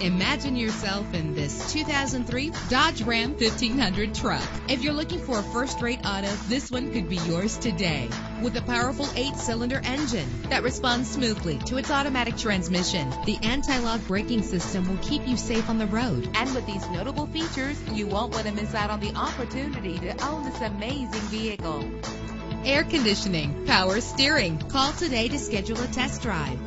Imagine yourself in this 2003 Dodge Ram 1500 truck. If you're looking for a first-rate auto, this one could be yours today. With a powerful 8-cylinder engine that responds smoothly to its automatic transmission, the anti-lock braking system will keep you safe on the road. And with these notable features, you won't want to miss out on the opportunity to own this amazing vehicle. Air conditioning, power steering. Call today to schedule a test drive.